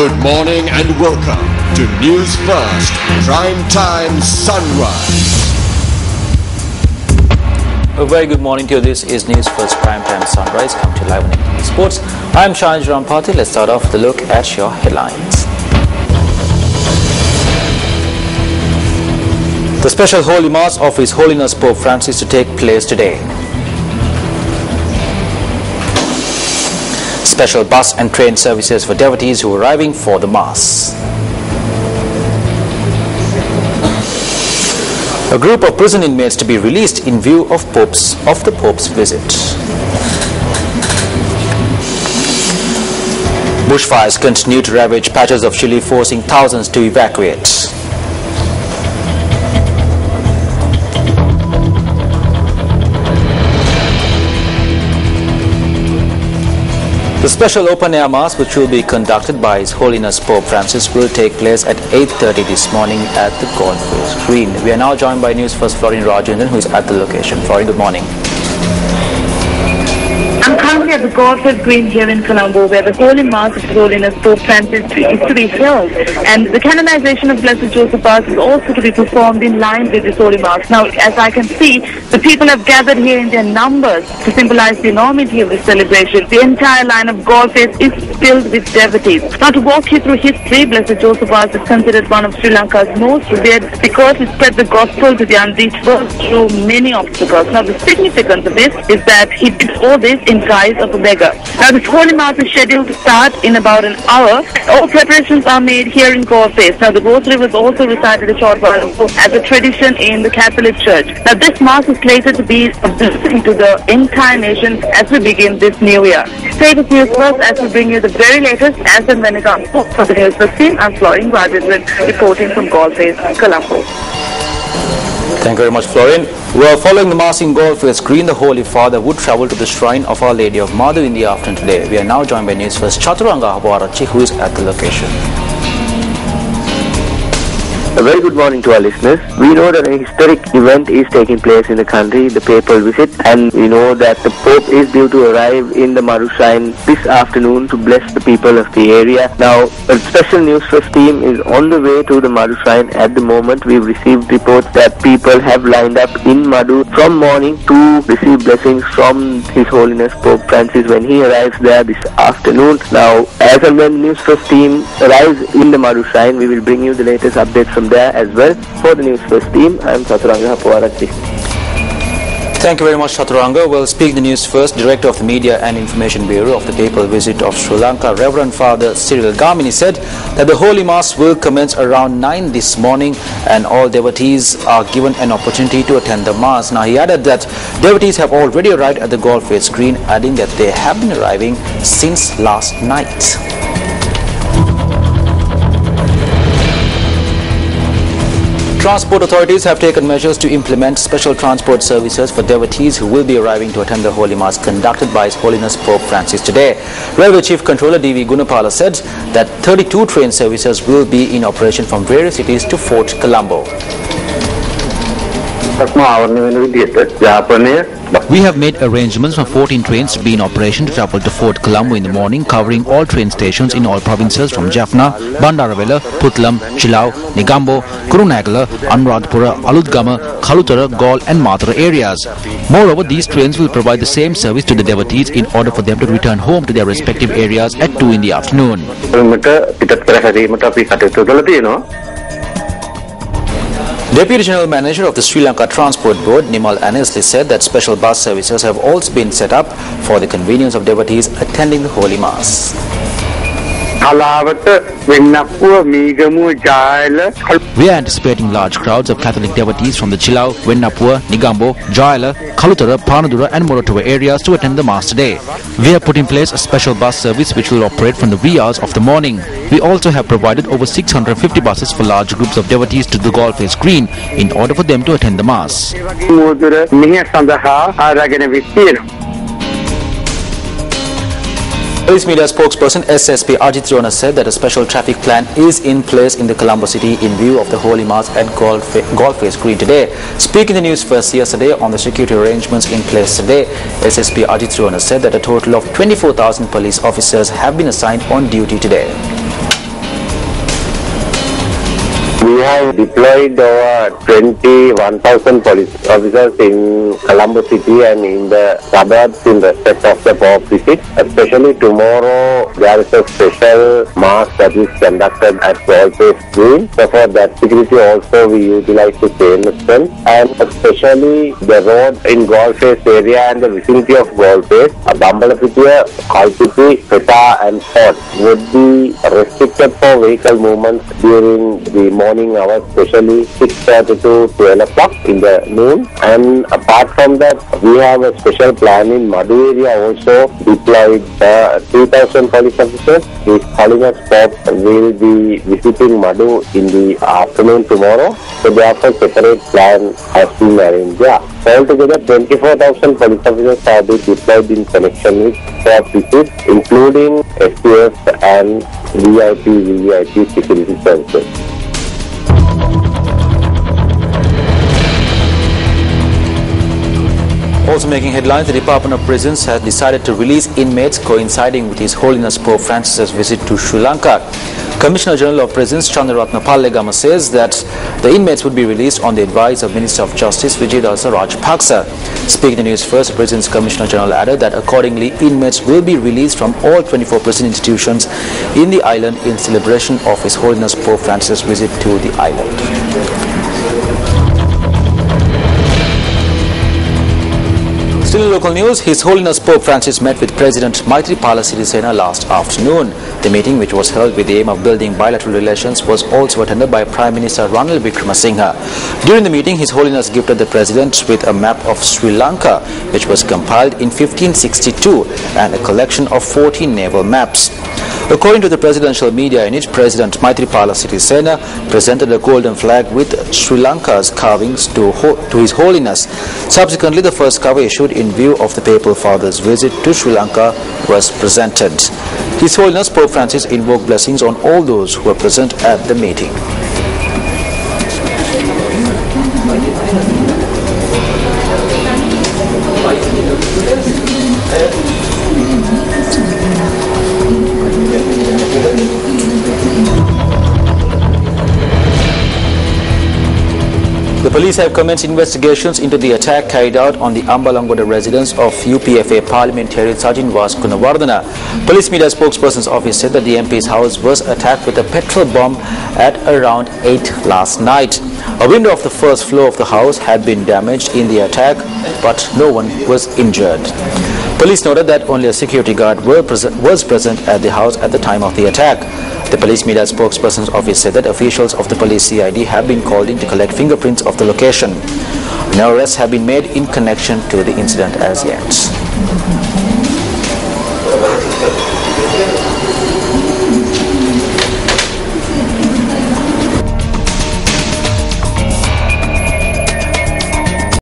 Good morning and welcome to News First Prime Time Sunrise. A very good morning to you. This is News First Prime Time Sunrise. Come to you live on NTV Sports. I'm Shahaj Rampati. Let's start off with a look at your headlines. The special Holy Mass of His Holiness Pope Francis to take place today. Special bus and train services for devotees who are arriving for the Mass. A group of prison inmates to be released in view of the Pope's visit. Bushfires continue to ravage patches of Chile, forcing thousands to evacuate. The special open-air Mass, which will be conducted by His Holiness Pope Francis, will take place at 8:30 this morning at the Golf Green. We are now joined by News First Florian Rajendran, who is at the location. Florian, good morning. I'm currently at the Golf Green here in Colombo, where the Holy Mass of His Holiness Pope Francis is to be held, and the canonization of Blessed Joseph is also to be performed in line with this Holy Mass. Now, as I can see, the people have gathered here in their numbers to symbolize the enormity of this celebration. The entire line of golf is filled with devotees. Now, to walk you through history, Blessed Joseph is considered one of Sri Lanka's most revered because he spread the gospel to the unreached world through many obstacles. Now, the significance of this is that he did all this in guise of a beggar. Now, this Holy Mass is scheduled to start in about an hour. All preparations are made here in Gorface. Now, the Rosary was also recited a short while ago as a tradition in the Catholic Church. Now, this Mass is slated to be a blessing to the entire nation as we begin this new year. Stay with News First as we bring you the very latest as and when it comes. For the News First team, I'm Florian Rajendran, reporting from Gorface, Colombo. Thank you very much, Florian. Well, following the Mass in Golf Green, the Holy Father would travel to the shrine of Our Lady of Madhu in the afternoon today. We are now joined by News First Chaturanga Habwarachi, who is at the location. A very good morning to our listeners. We know that a historic event is taking place in the country, the papal visit, and we know that the Pope is due to arrive in the Madhu Shrine this afternoon to bless the people of the area. Now, a special News First team is on the way to the Madhu Shrine. At the moment, we've received reports that people have lined up in Madhu from morning to receive blessings from His Holiness Pope Francis when he arrives there this afternoon. Now, as and when the News First team arrives in the Madhu Shrine, we will bring you the latest updates from there as well. For the News First team, I am Chaturanga Habwarachi. Thank you very much, Chaturanga. Well, speaking the News First, Director of the Media and Information Bureau of the Papal Visit of Sri Lanka, Reverend Father Cyril Gamini, said that the Holy Mass will commence around 9 this morning and all devotees are given an opportunity to attend the Mass. Now, he added that devotees have already arrived at the Golf Green, adding that they have been arriving since last night. Transport authorities have taken measures to implement special transport services for devotees who will be arriving to attend the Holy Mass conducted by His Holiness Pope Francis today. Railway Chief Controller D.V. Gunapala said that 32 train services will be in operation from various cities to Fort Colombo. We have made arrangements for 14 trains to be in operation to travel to Fort Colombo in the morning, covering all train stations in all provinces from Jaffna, Bandaravela, Putlam, Chilau, Negombo, Kurunegala, Anuradhapura, Aludgama, Kalutara, Gaul and Mathura areas. Moreover, these trains will provide the same service to the devotees in order for them to return home to their respective areas at 2 in the afternoon. Deputy General Manager of the Sri Lanka Transport Board, Nimal Annesley, said that special bus services have also been set up for the convenience of devotees attending the Holy Mass. We are anticipating large crowds of Catholic devotees from the Chilau, Vennapur, Negombo, Jayala, Kalutara, Panadura and Moratuva areas to attend the Mass today. We have put in place a special bus service which will operate from the wee hours of the morning. We also have provided over 650 buses for large groups of devotees to the Golf Green in order for them to attend the Mass. Police media spokesperson SSP Ajit Rona said that a special traffic plan is in place in the Colombo city in view of the Holy Mass at Golf Green today. Speaking to News First yesterday on the security arrangements in place today, SSP Ajit Rona said that a total of 24,000 police officers have been assigned on duty today. We have deployed over 21,000 police officers in Colombo city and in the suburbs in respect of the Pope visit. Especially tomorrow, there is a special mass that is conducted at Galface Green. So for that security also we utilize the same extent. And especially the road in Galface area and the vicinity of Galface, Bambalapitiya, Kalpiti, Peta and Fort would be restricted for vehicle movements during the morning hours, especially 6:30 to 12 o'clock in the noon. And apart from that, we have a special plan in Madhu area also deployed 3,000 police officers. His Holiness Pope will be visiting Madhu in the afternoon tomorrow. So therefore separate plan has been arranged. Altogether 24,000 police officers have been deployed in connection with Pope visit, including STF and VVIP security services. Also making headlines, the Department of Prisons has decided to release inmates coinciding with His Holiness Pope Francis's visit to Sri Lanka. Commissioner General of Prisons Chandraratna Pallegama says that the inmates would be released on the advice of Minister of Justice Vijayadasa Rajapaksa. Speaking to News First, Prisons Commissioner General added that accordingly inmates will be released from all 24 prison institutions in the island in celebration of His Holiness Pope Francis's visit to the island. Still in local news, His Holiness Pope Francis met with President Maithripala Sirisena last afternoon. The meeting, which was held with the aim of building bilateral relations, was also attended by Prime Minister Ranil Wickremesinghe. During the meeting, His Holiness gifted the President with a map of Sri Lanka, which was compiled in 1562, and a collection of 14 naval maps. According to the presidential media unit, President Maithripala Sirisena presented a golden flag with Sri Lanka's carvings to His Holiness. Subsequently, the first cover issued in view of the Papal Father's visit to Sri Lanka was presented. His Holiness Pope Francis invoked blessings on all those who were present at the meeting. The police have commenced investigations into the attack carried out on the Ambalangoda residence of UPFA parliamentarian Sajin Vas Kunawardana. Police media spokesperson's office said that the MP's house was attacked with a petrol bomb at around 8 last night. A window of the first floor of the house had been damaged in the attack, but no one was injured. Police noted that only a security guard was present at the house at the time of the attack. The police media spokesperson's office said that officials of the police CID have been called in to collect fingerprints of the location. No arrests have been made in connection to the incident as yet.